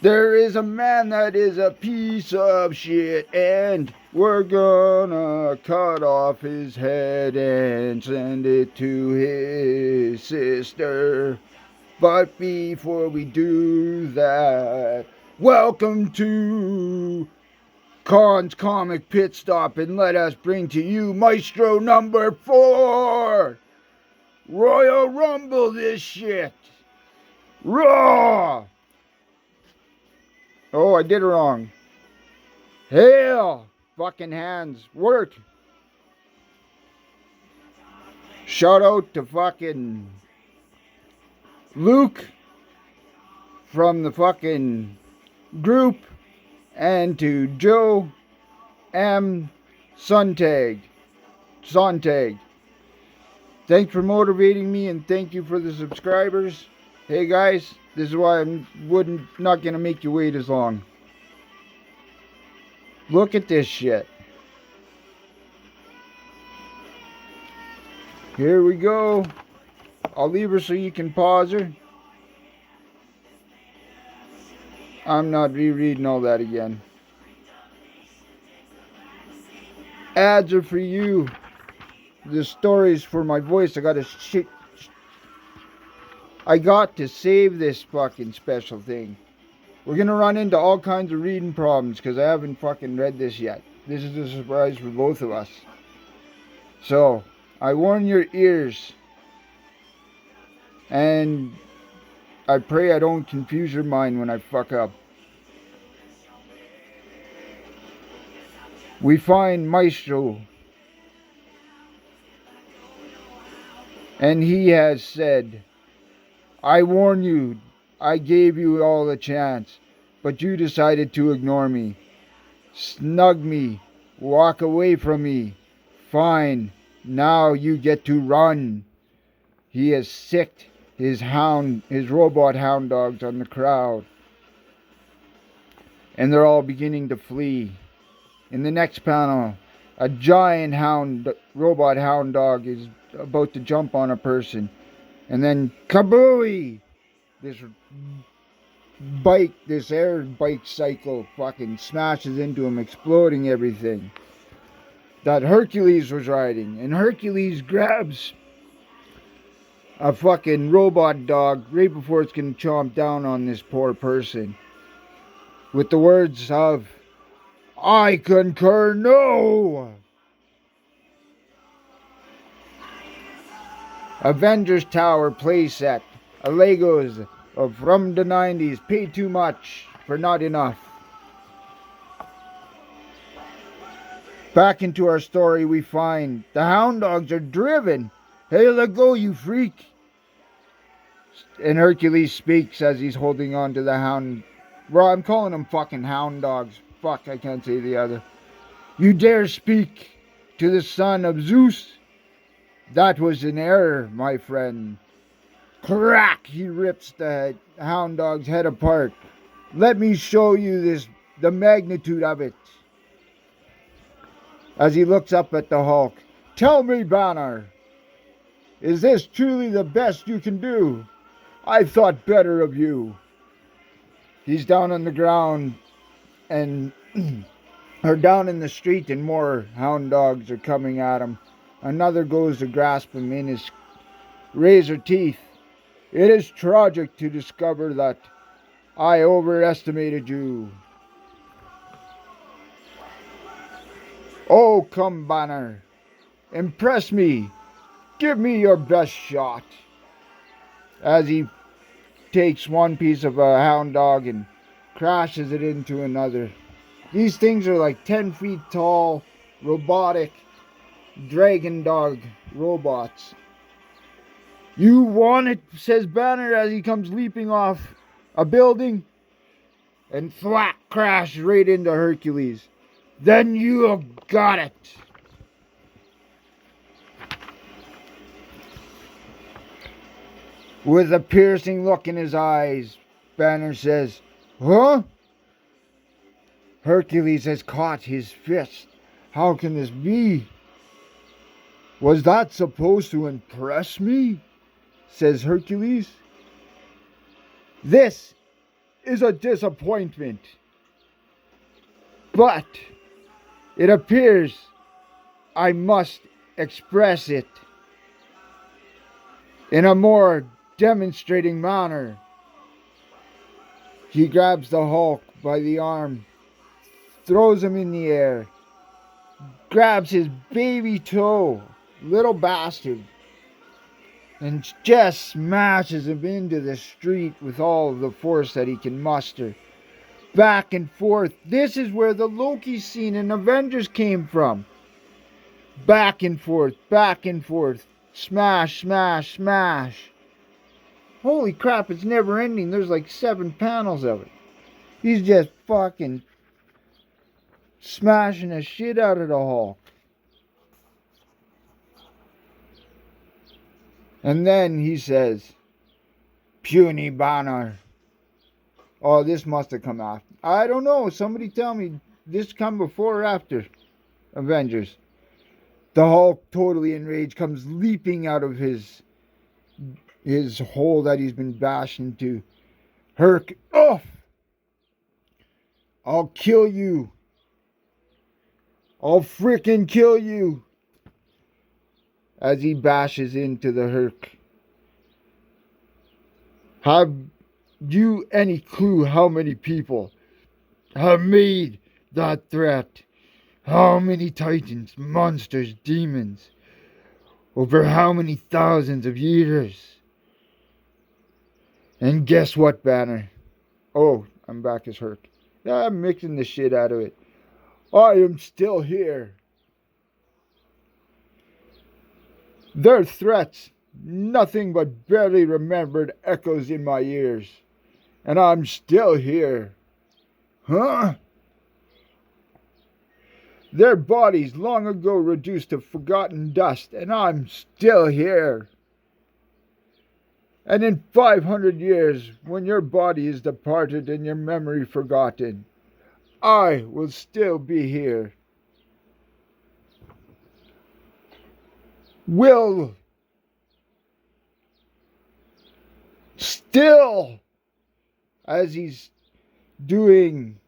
There is a man that is a piece of shit, and we're gonna cut off his head and send it to his sister. But before we do that, welcome to Khan's Comic Pit Stop, and let us bring to you Maestro number 4. Royal Rumble this shit. Raw. Oh, I did it wrong. Hail. Fucking hands. Work. Shout out to fucking Luke from the fucking group, and to Joe M. Sontag. Thanks for motivating me, and thank you for the subscribers. Hey guys, this is why I'm not gonna make you wait as long. Look at this shit. Here we go. I'll leave her so you can pause her. I'm not rereading all that again. Ads are for you. The stories for my voice. I got to save this fucking special thing. We're gonna run into all kinds of reading problems because I haven't fucking read this yet. This is a surprise for both of us. So, I warn your ears. And I pray I don't confuse your mind when I fuck up. We find Maestro, and he has said, I warn you, I gave you all a chance, but you decided to ignore me. Snug me, walk away from me. Fine, now you get to run. He has sicked his robot hound dogs on the crowd, and they're all beginning to flee. In the next panel, a giant robot hound dog is about to jump on a person, and then kabooey! This air bike cycle fucking smashes into him, exploding everything that Hercules was riding, and Hercules grabs a fucking robot dog right before it's gonna chomp down on this poor person with the words of, I concur, no! Avengers Tower playset. A Legos from the 90s. Paid too much for not enough. Back into our story, we find the hound dogs are driven. Hey, let go, you freak. And Hercules speaks as he's holding on to the hound. Well, I'm calling them fucking hound dogs. Fuck, I can't say the other. You dare speak to the son of Zeus? That was an error, my friend. Crack! He rips the hound dog's head apart. Let me show you the magnitude of it. As he looks up at the Hulk. Tell me, Banner, is this truly the best you can do? I thought better of you. He's down on the ground and or down in the street, and more hound dogs are coming at him. Another goes to grasp him in his razor teeth. It is tragic to discover that I overestimated you. Oh, come, Banner. Impress me. Give me your best shot. As he takes one piece of a hound dog and crashes it into another. These things are like 10 feet tall, robotic dragon dog robots. You want it, says Banner as he comes leaping off a building, and thwack, crash right into Hercules. Then you got it. With a piercing look in his eyes, Banner says, huh? Hercules has caught his fist. How can this be? Was that supposed to impress me? Says Hercules. This is a disappointment. But it appears I must express it in a more demonstrating manner. He grabs the Hulk by the arm, throws him in the air, grabs his baby toe, little bastard, and just smashes him into the street with all of the force that he can muster. Back and forth. This is where the Loki scene in Avengers came from. Back and forth, back and forth. Smash, smash, smash. Holy crap, it's never ending. There's like 7 panels of it. He's just fucking smashing the shit out of the Hulk. And then he says, puny Banner. Oh, this must have come after. I don't know. Somebody tell me, this come before or after Avengers? The Hulk, totally enraged, comes leaping out of his hole that he's been bashed into. Herc, oh! I'll kill you. I'll frickin' kill you. As he bashes into the Herc. Have you any clue how many people have made that threat? How many titans, monsters, demons? Over how many thousands of years? And guess what, Banner? Oh, I'm back as Herc. Yeah, I'm mixing the shit out of it. I am still here. Their threats, nothing but barely remembered echoes in my ears. And I'm still here. Huh? Their bodies long ago reduced to forgotten dust, and I'm still here. And in 500 years, when your body is departed and your memory forgotten, I will still be here. Will still, as he's doing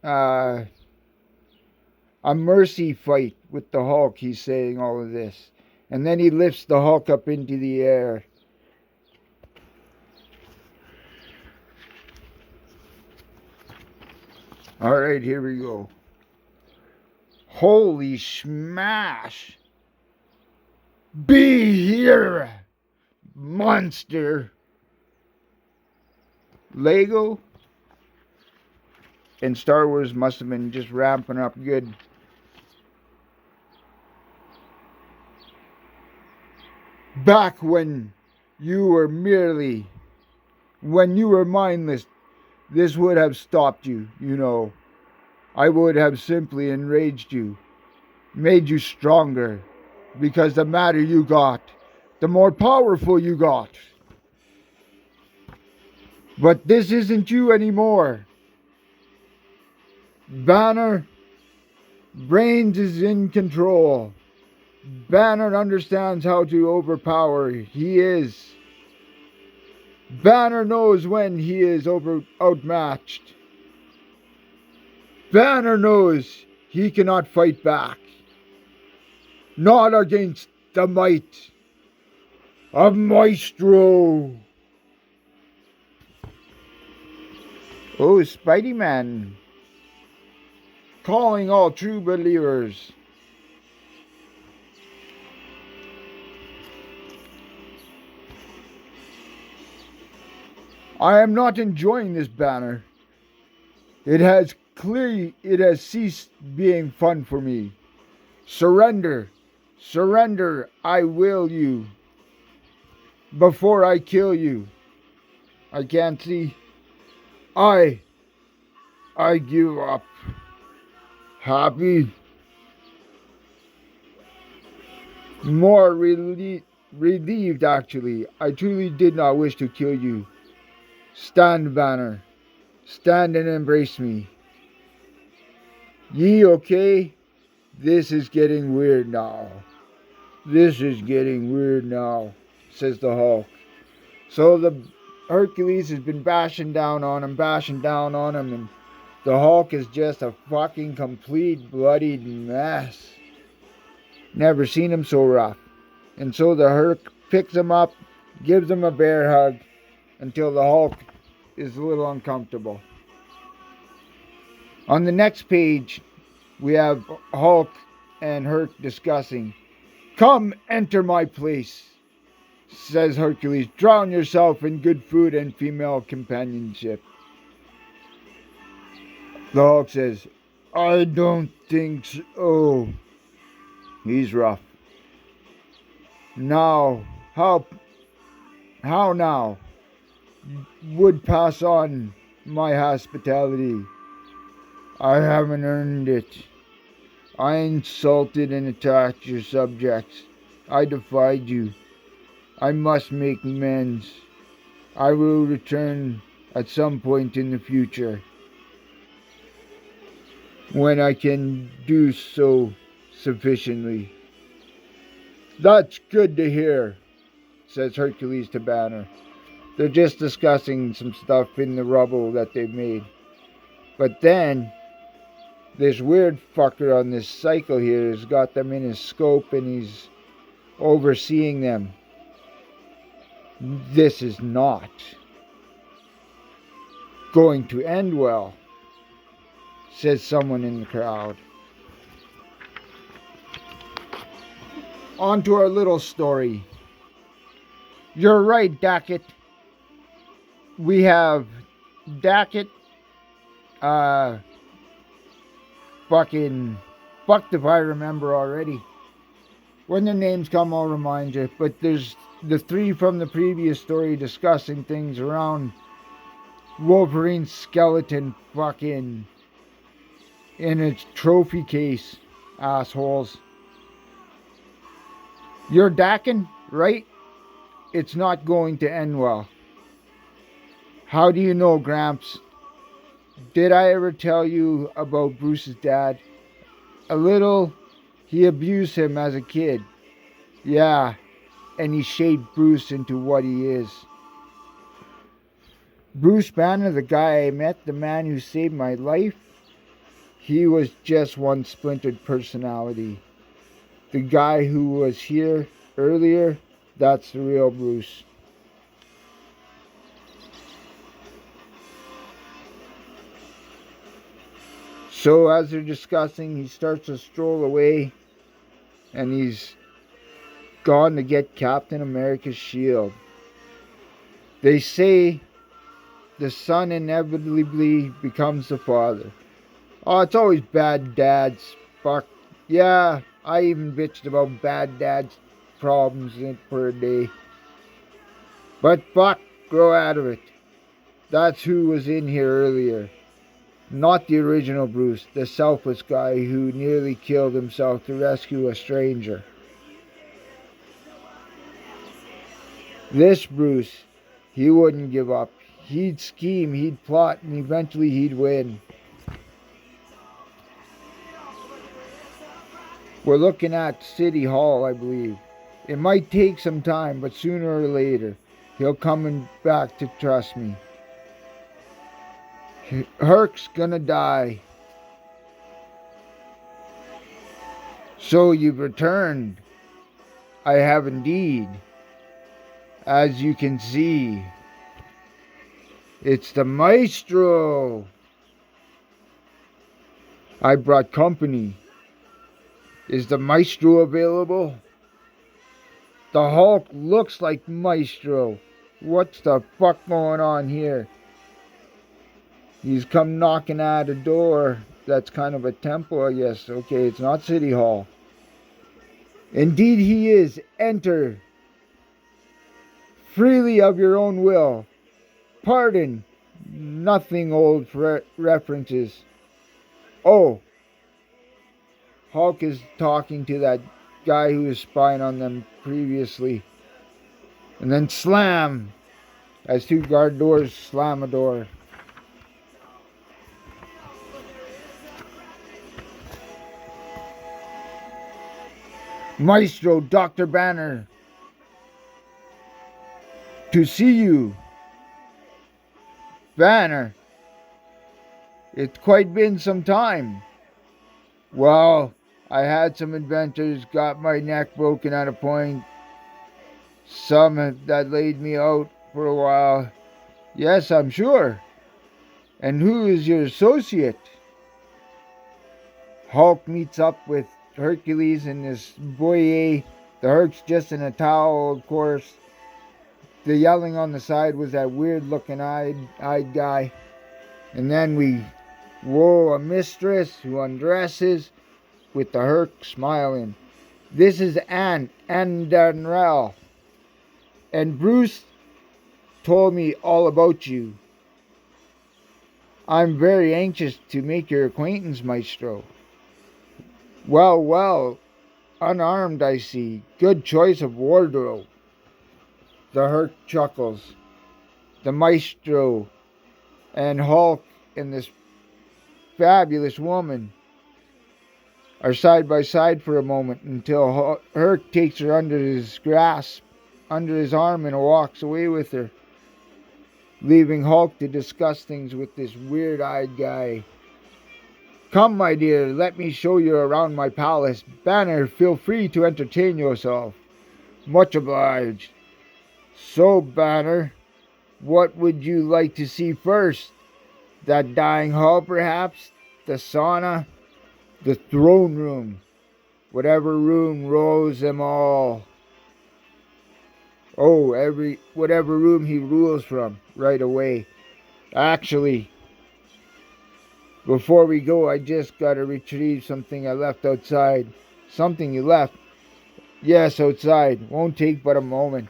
a mercy fight with the Hulk, he's saying all of this. And then he lifts the Hulk up into the air. Alright, here we go. Holy smash! Be here, monster! Lego and Star Wars must have been just ramping up good. Back when you were mindless, this would have stopped you, you know. I would have simply enraged you, made you stronger, because the madder you got, the more powerful you got. But this isn't you anymore. Banner, Brains is in control. Banner understands how to overpower. He is. Banner knows when he is outmatched. Banner knows he cannot fight back. Not against the might of Maestro. Oh, Spidey-Man. Calling all true believers. I am not enjoying this, Banner. It has ceased being fun for me. Surrender. Surrender, I will you. Before I kill you. I can't see. I give up. Happy. More relieved, actually. I truly did not wish to kill you. Stand, Banner. Stand and embrace me. Ye okay? This is getting weird now. This is getting weird now, says the Hulk. So the Hercules has been bashing down on him, and the Hulk is just a fucking complete bloodied mess. Never seen him so rough. And so the Herc picks him up, gives him a bear hug, until the Hulk is a little uncomfortable. On the next page, we have Hulk and Herc discussing. Come, enter my place, says Hercules. Drown yourself in good food and female companionship. The Hulk says, I don't think so. He's rough. Now, how now? Would pass on my hospitality. I haven't earned it. I insulted and attacked your subjects. I defied you. I must make amends. I will return at some point in the future, when I can do so sufficiently. That's good to hear, says Hercules to Banner. They're just discussing some stuff in the rubble that they've made. But then, this weird fucker on this cycle here has got them in his scope and he's overseeing them. This is not going to end well, says someone in the crowd. On to our little story. You're right, Dackett. We have Dackett, fucking fucked if I remember already. When the names come, I'll remind you. But there's the three from the previous story discussing things around Wolverine's skeleton fucking in its trophy case, assholes. You're Dakin, right? It's not going to end well. How do you know, Gramps? Did I ever tell you about Bruce's dad? A little. He abused him as a kid. Yeah, and he shaped Bruce into what he is. Bruce Banner, the guy I met, the man who saved my life, he was just one splintered personality. The guy who was here earlier, that's the real Bruce. So as they're discussing, he starts to stroll away, and he's gone to get Captain America's shield. They say the son inevitably becomes the father. Oh, it's always bad dads. Fuck. Yeah, I even bitched about bad dads' problems for a day. But fuck, grow out of it. That's who was in here earlier. Not the original Bruce, the selfless guy who nearly killed himself to rescue a stranger. This Bruce, he wouldn't give up. He'd scheme, he'd plot, and eventually he'd win. We're looking at City Hall, I believe. It might take some time, but sooner or later, he'll come back to trust me. Herc's gonna die. So you've returned. I have indeed. As you can see, it's the Maestro. I brought company. Is the Maestro available? The Hulk looks like Maestro. What's the fuck going on here? He's come knocking at a door that's kind of a temple, I guess. Okay, it's not City Hall. Indeed he is. Enter. Freely of your own will. Pardon. Nothing old references. Oh. Hulk is talking to that guy who was spying on them previously. And then slam. As two guard doors slam a door. Maestro, Dr. Banner, to see you. Banner, it's quite been some time. Well, I had some adventures, got my neck broken at a point. Some that laid me out for a while. Yes, I'm sure. And who is your associate? Hulk meets up with Hercules and this boyer. The Herc's just in a towel, of course. The yelling on the side was that weird looking eyed guy. And then a mistress who undresses with the Herc smiling. This is Anne Danrell. And Bruce told me all about you. I'm very anxious to make your acquaintance, Maestro. Well, unarmed I see. Good choice of wardrobe. The Herc chuckles. The Maestro and Hulk and this fabulous woman are side by side for a moment until Herc takes her under his grasp, under his arm, and walks away with her, leaving Hulk to discuss things with this weird-eyed guy. Come, my dear, let me show you around my palace. Banner, feel free to entertain yourself. Much obliged. So, Banner, what would you like to see first? That dying hall, perhaps? The sauna? The throne room? Whatever room rules them all. Oh, whatever room he rules from, right away. Actually, before we go, I just gotta retrieve something I left outside. Something you left? Yes, outside. Won't take but a moment.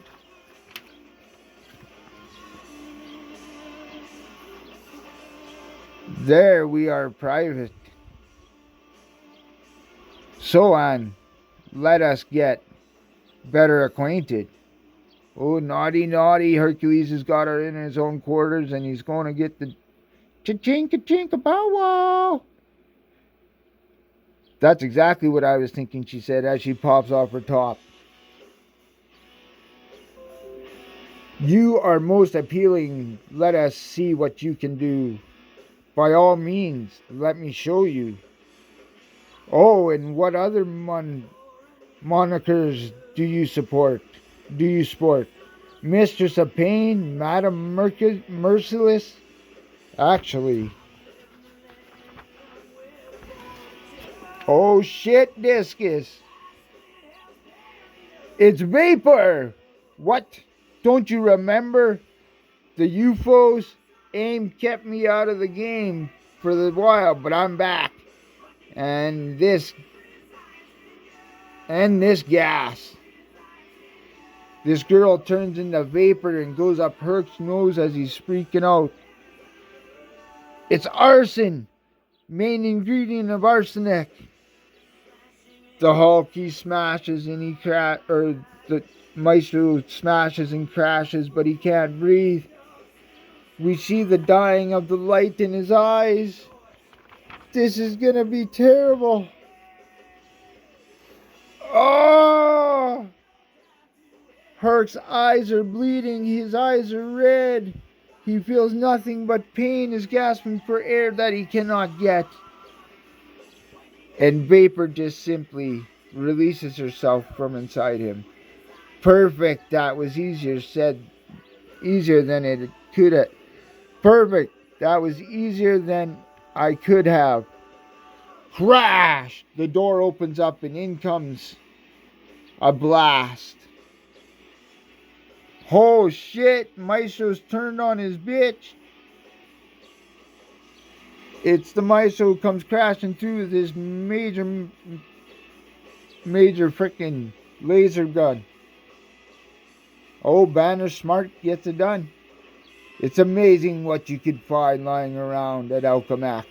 There we are private. So on, let us get better acquainted. Oh, naughty, naughty. Hercules has got her in his own quarters and he's going to get the cha-chink-a-chink-a-pow-wow. That's exactly what I was thinking, she said as she pops off her top. You are most appealing. Let us see what you can do. By all means, let me show you. Oh, and what other monikers do you support? Do you sport? Mistress of Pain? Madam Merciless? Actually. Oh shit, Discus. It's Vapor! What? Don't you remember? The UFOs? AIM kept me out of the game for a while, but I'm back. And this gas. This girl turns into vapor and goes up Herc's nose as he's freaking out. It's arson! Main ingredient of arsenic. The Hulk, he smashes and the Maestro smashes and crashes, but he can't breathe. We see the dying of the light in his eyes. This is gonna be terrible. Oh! Herc's eyes are bleeding. His eyes are red. He feels nothing but pain, is gasping for air that he cannot get. And Vapor just simply releases herself from inside him. Perfect. That was easier than it could have. Perfect. That was easier than I could have. Crash! The door opens up and in comes a blast. Oh shit! Maestro's turned on his bitch. It's the Maestro who comes crashing through this major freaking laser gun. Oh, Banner smart gets it done. It's amazing what you could find lying around at Alchemax.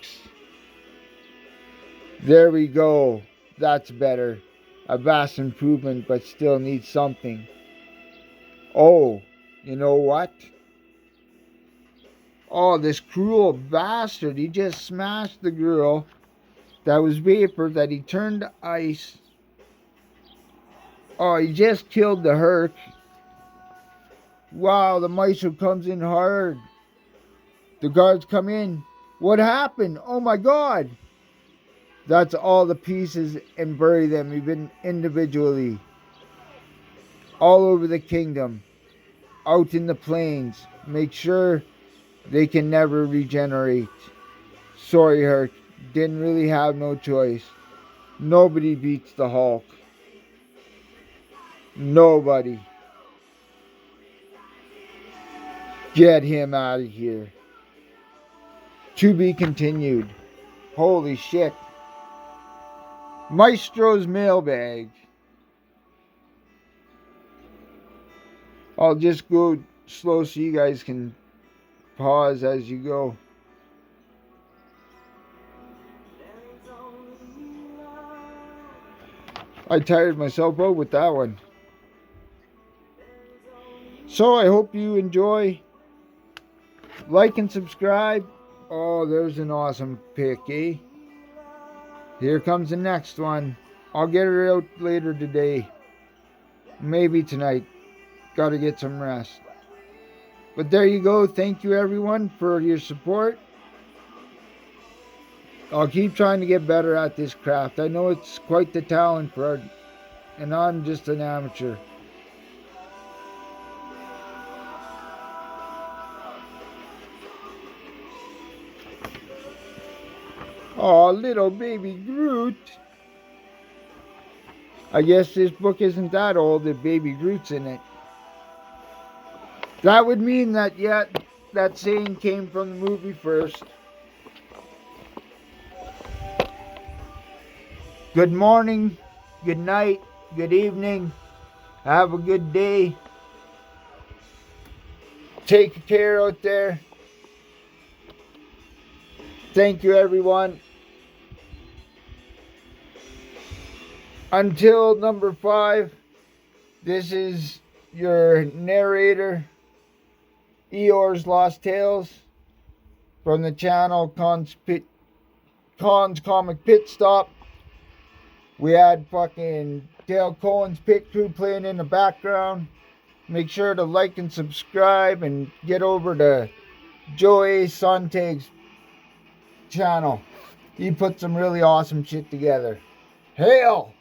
There we go. That's better. A vast improvement, but still needs something. Oh, you know what? Oh, this cruel bastard. He just smashed the girl that was Vapor that he turned to ice. Oh, he just killed the Herc. Wow, the Maestro comes in hard. The guards come in. What happened? Oh my god. That's all the pieces and bury them even individually. All over the kingdom. Out in the plains. Make sure they can never regenerate. Sorry, Herc. Didn't really have no choice. Nobody beats the Hulk. Nobody. Get him out of here. To be continued. Holy shit. Maestro's mailbag. I'll just go slow so you guys can pause as you go. I tired myself out with that one. So I hope you enjoy. Like and subscribe. Oh, there's an awesome pick, eh? Here comes the next one. I'll get it out later today. Maybe tonight. Gotta get some rest. But there you go. Thank you everyone for your support. I'll keep trying to get better at this craft. I know it's quite the talent for art, and I'm just an amateur. Oh, little baby Groot. I guess this book isn't that old if Baby Groot's in it. That would mean that, yeah, that saying came from the movie first. Good morning, good night, good evening. Have a good day. Take care out there. Thank you, everyone. Until number 5, this is your narrator, Eeyore's Lost Tales, from the channel Con's Comic Pit Stop. We had fucking Dale Cohen's pit crew playing in the background. Make sure to like and subscribe and get over to Joey Sontag's channel. He put some really awesome shit together. Hail!